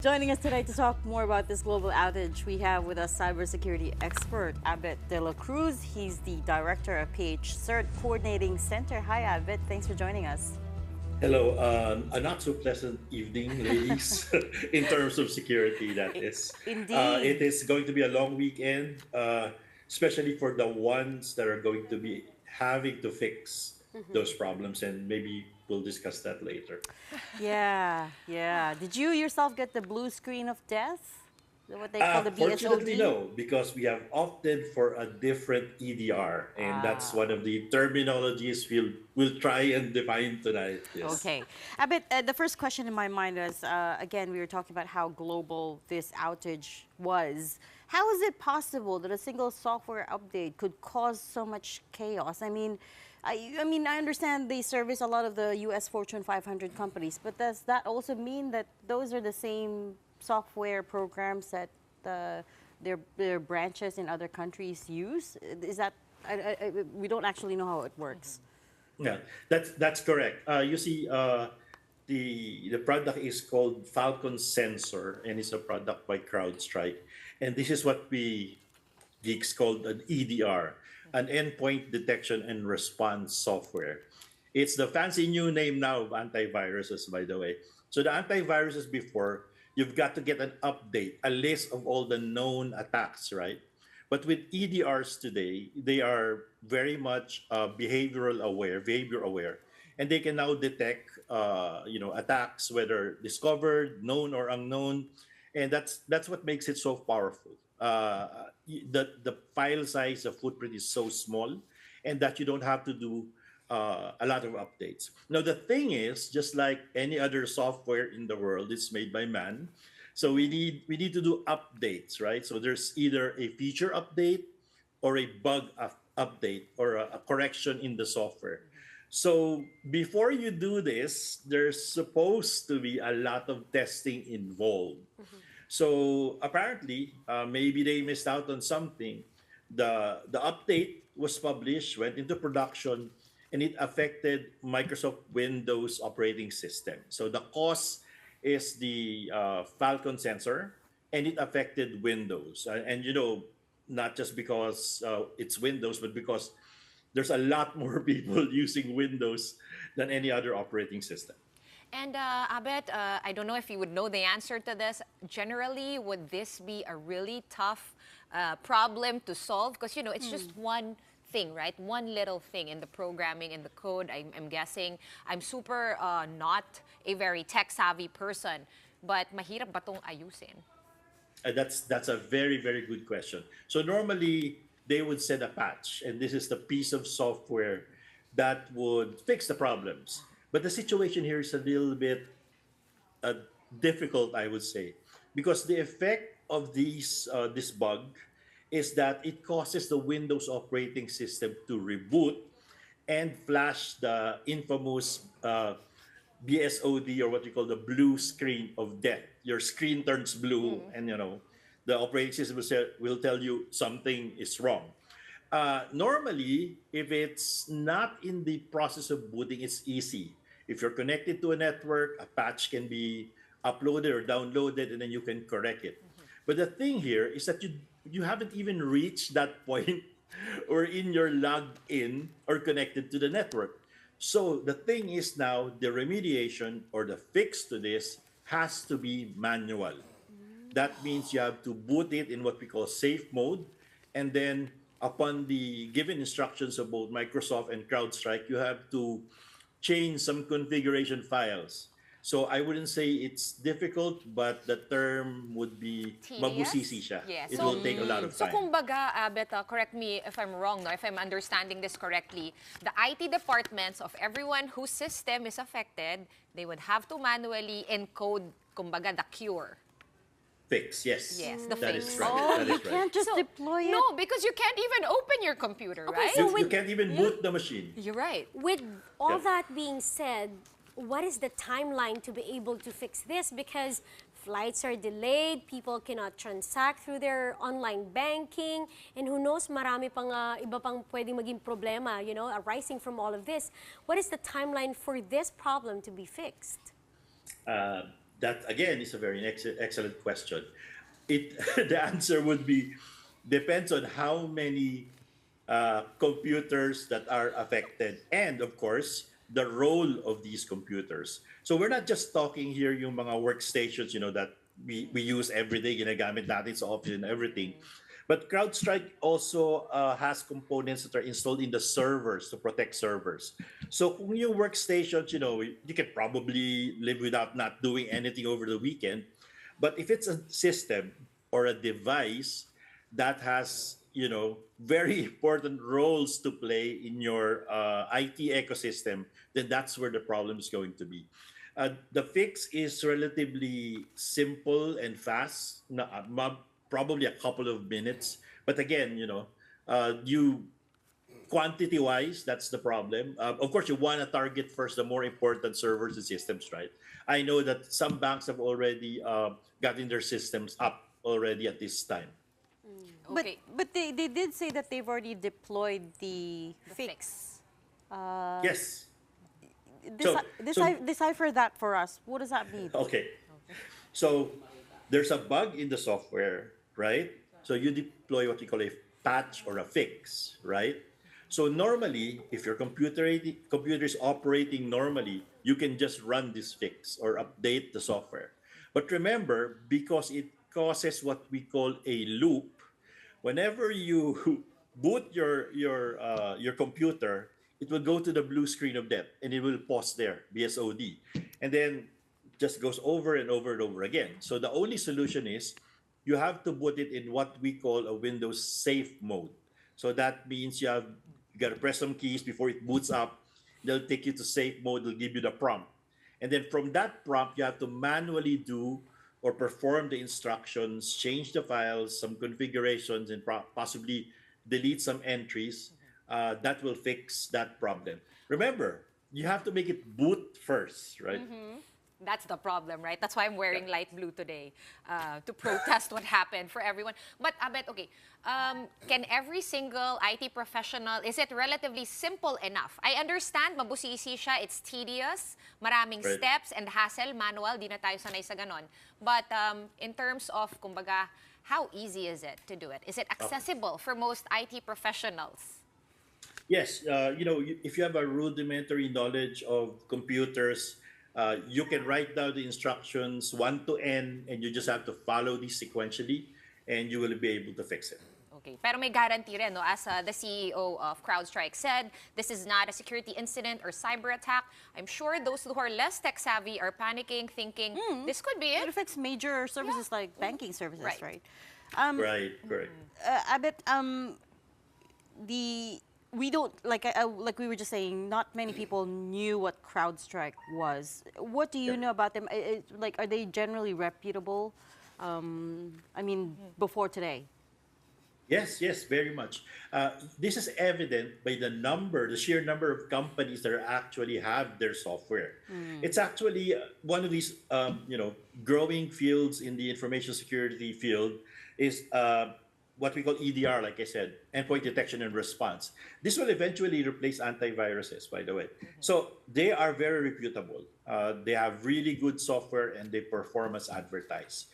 Joining us today to talk more about this global outage, we have with us cybersecurity expert Abet Dela Cruz. He's the director of PH CERT Coordinating Center. Hi, Abet. Thanks for joining us. Hello, a not so pleasant evening, ladies, in terms of security, that is. It Indeed. is going to be a long weekend, especially for the ones that are going to be having to fix those problems, and maybe we'll discuss that later. Yeah. Did you yourself get the blue screen of death? What they call the Fortunately, BSOD? no, because we have opted for a different EDR, and that's Ah, one of the terminologies we'll try and define tonight. Yes. okay. Abet, the first question in my mind is, again, we were talking about how global this outage was. How is it possible that a single software update could cause so much chaos? I understand they service a lot of the U.S. Fortune 500 companies, but does that also mean that those are the same software programs that their branches in other countries use? Is that we don't actually know how it works. Yeah, that's correct. You see, the product is called Falcon Sensor, and it's a product by CrowdStrike, and this is what we geeks called an EDR, an endpoint detection and response software. It's the fancy new name now of antiviruses, by the way. So the antiviruses before, you've got to get an update, a list of all the known attacks, right? But with EDRs today, they are very much behavior aware, and they can now detect, attacks whether discovered, known or unknown, and that's what makes it so powerful. The file size, the footprint is so small, and that you don't have to do a lot of updates. Now the thing is, just like any other software in the world, it's made by man. So we need to do updates, right? So there's either a feature update or a update or a correction in the software. So before you do this, there's supposed to be a lot of testing involved. So apparently, maybe they missed out on something. The update was published, went into production, and it affected Microsoft Windows operating system. So the cause is the Falcon sensor, and it affected Windows. And not just because it's Windows, but because there's a lot more people using Windows than any other operating system. And Abet, I don't know if you would know the answer to this. Generally, would this be a really tough problem to solve? Because, it's just one thing, right? One little thing in the programming, in the code, I'm guessing. I'm super not a very tech-savvy person, but mahirap ba tong ayusin? That's a very very good question. So normally they would set a patch, and this is the piece of software that would fix the problems. But the situation here is a little bit difficult, I would say, because the effect of this bug is that it causes the Windows operating system to reboot and flash the infamous BSOD, or what you call the blue screen of death. Your screen turns blue, and the operating system will tell you something is wrong. Normally, if it's not in the process of booting, it's easy. If you're connected to a network, a patch can be uploaded or downloaded, and then you can correct it. But the thing here is that you haven't even reached that point or in your logged in or connected to the network. So the thing is now the remediation or the fix to this has to be manual. That means you have to boot it in what we call safe mode. And then, upon the given instructions of both Microsoft and CrowdStrike, you have to change some configuration files. So I wouldn't say it's difficult, but the term would be mabusisi Tedious? siya. Yeah. It So, will take a lot of so time. kumbaga, Abet, correct me if I'm wrong, no? If I'm understanding this correctly, the IT departments of everyone whose system is affected, they would have to manually encode, kumbaga, the cure. Fix, yes. Yes, the That is fix. right. Oh, That you is right. can't just So, deploy it. no, because you can't even open your computer, Okay, right? so You can't even boot the machine. You're right. with all Yeah. that being said, what is the timeline to be able to fix this? Because flights are delayed, people cannot transact through their online banking, and who knows, marami pang iba pang pwedeng maging problema, arising from all of this. What is the timeline for this problem to be fixed? That again is a very excellent question. It the answer would be depends on how many computers that are affected, and of course the role of these computers. So we're not just talking here yung mga workstations, that we use every day, ginagamit natin sa office and everything. But CrowdStrike also has components that are installed in the servers to protect servers. So kung yung workstations, you can probably live without not doing anything over the weekend. But if it's a system or a device that has, very important roles to play in your IT ecosystem, then that's where the problem is going to be. The fix is relatively simple and fast, probably a couple of minutes. But again, you quantity wise, that's the problem. Of course, you want to target first the more important servers and systems, right? I know that some banks have already gotten their systems up already at this time. Okay. But they did say that they've already deployed the fix. Yes. Deci- so decipher that for us. What does that mean? Okay. So there's a bug in the software, right? So you deploy what we call a patch or a fix, right? So normally, if your computer is operating normally, you can just run this fix or update the software. But remember, because it causes what we call a loop, whenever you boot your computer, it will go to the blue screen of death and it will pause there, BSOD, and then just goes over and over and over again. So the only solution is you have to put it in what we call a Windows safe mode. So that means you got to press some keys before it boots up. They'll take you to safe mode. They'll give you the prompt, and then from that prompt, you have to manually do or perform the instructions, change the files, some configurations, and possibly delete some entries. That will fix that problem. Remember, you have to make it boot first, right? That's the problem, right? That's why I'm wearing light blue today, to protest what happened for everyone. But Abet, okay, can every single IT professional, is it relatively simple enough? I understand, mabusisi siya, it's tedious, maraming Right. steps and hassle, manual, di na tayo sanay sa ganon. But in terms of, kumbaga, how easy is it to do it? Is it accessible for most IT professionals? Yes, if you have a rudimentary knowledge of computers, you can write down the instructions 1 to n, and you just have to follow these sequentially, and you will be able to fix it. Okay, pero may guarantee rin, no? As the CEO of CrowdStrike said, this is not a security incident or cyber attack. I'm sure those who are less tech savvy are panicking, thinking, this could be It it. affects major services like banking services, Right. right? Right, correct. Abet, we don't like we were just saying. Not many people knew what CrowdStrike was. What do you know about them? Like, are they generally reputable? I mean, before today. Yes, yes, very much. This is evident by the sheer number of companies that actually have their software. It's actually one of these, growing fields in the information security field is what we call EDR, like I said, endpoint detection and response. This will eventually replace antiviruses, by the way. So they are very reputable. They have really good software and they perform as advertised.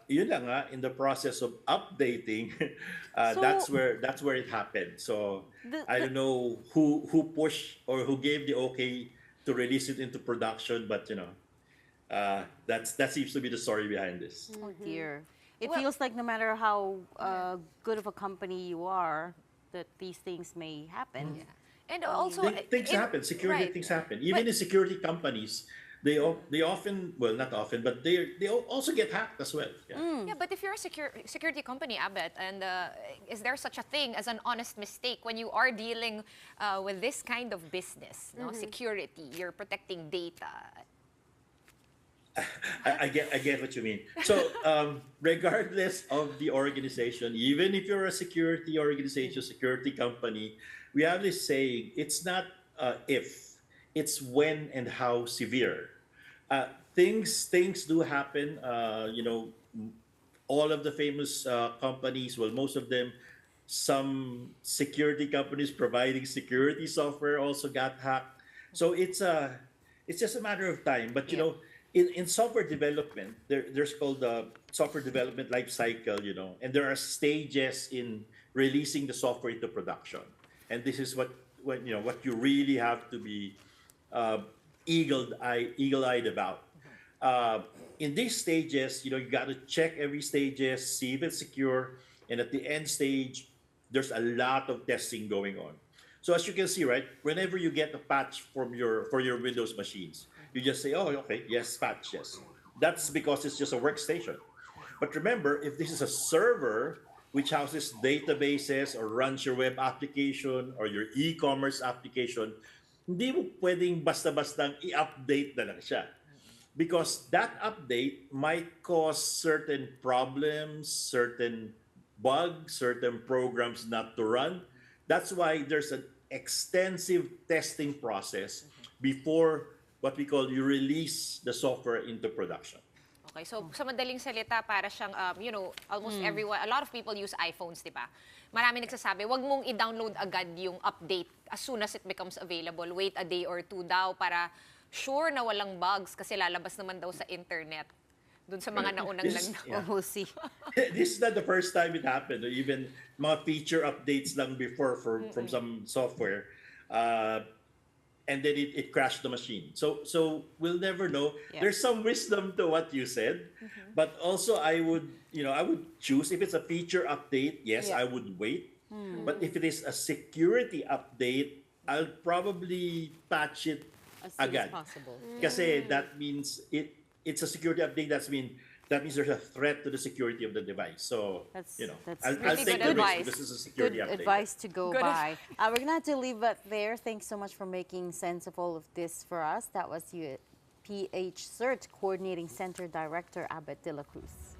Yun lang nga, in the process of updating, So- that's where it happened. So I The- don't know who pushed or who gave the okay to release it into production, but that seems to be the story behind this. Oh dear. It Well- feels like no matter how good of a company you are, that these things may happen. And also, Things happen. Security right. things happen. Even in security companies, they often, well, not often, but they also get hacked as well. Yeah. Yeah, but if you're a security company, Abet, and is there such a thing as an honest mistake when you are dealing with this kind of business? No? Security, you're protecting data. I get what you mean. So, regardless of the organization, even if you're a security organization, security company, we have this saying: it's not if, it's when and how severe. Things do happen. All of the famous companies, well, most of them, some security companies providing security software also got hacked. So it's just a matter of time. But in software development, there's called the software development life cycle, and there are stages in releasing the software into production. And this is what you really have to be uh, eagle-eyed about. In these stages, you got to check every stages, see if it's secure, and at the end stage, there's a lot of testing going on. So as you can see, right, whenever you get a patch for your Windows machines, you just say, "Oh, okay, yes, patch, yes." That's because it's just a workstation. But remember, if this is a server which houses databases or runs your web application or your e-commerce application, hindi mo pwedeng basta-bastang i-update na lang siya. Because that update might cause certain problems, certain bugs, certain programs not to run. That's why there's an extensive testing process before what we call you release the software into production. Okay, so sa madaling salita, para siyang, almost everyone, a lot of people use iPhones, di ba? Marami nagsasabi, wag mong i-download agad yung update as soon as it becomes available. Wait a day or two daw para sure na walang bugs kasi lalabas naman daw sa internet. Dun sa mga naunang This- lang daw. yeah. We'll see. This is not the first time it happened. Even mga feature updates lang before from some software. And then it crashed the machine. So we'll never know. Yeah. There's some wisdom to what you said, but also I would choose if it's a feature update. Yes, Yeah. I would wait. But if it is a security update, I'll probably patch it As soon as agad. possible. Kasi that means it's a security update. That means there's a threat to the security of the device. So That's I'll really take good the risk. advice. This is a security Good update. advice to go Good by. We're gonna have to leave it there. Thanks so much for making sense of all of this for us. That was you, PH Cert Coordinating Center Director Abet Dela Cruz.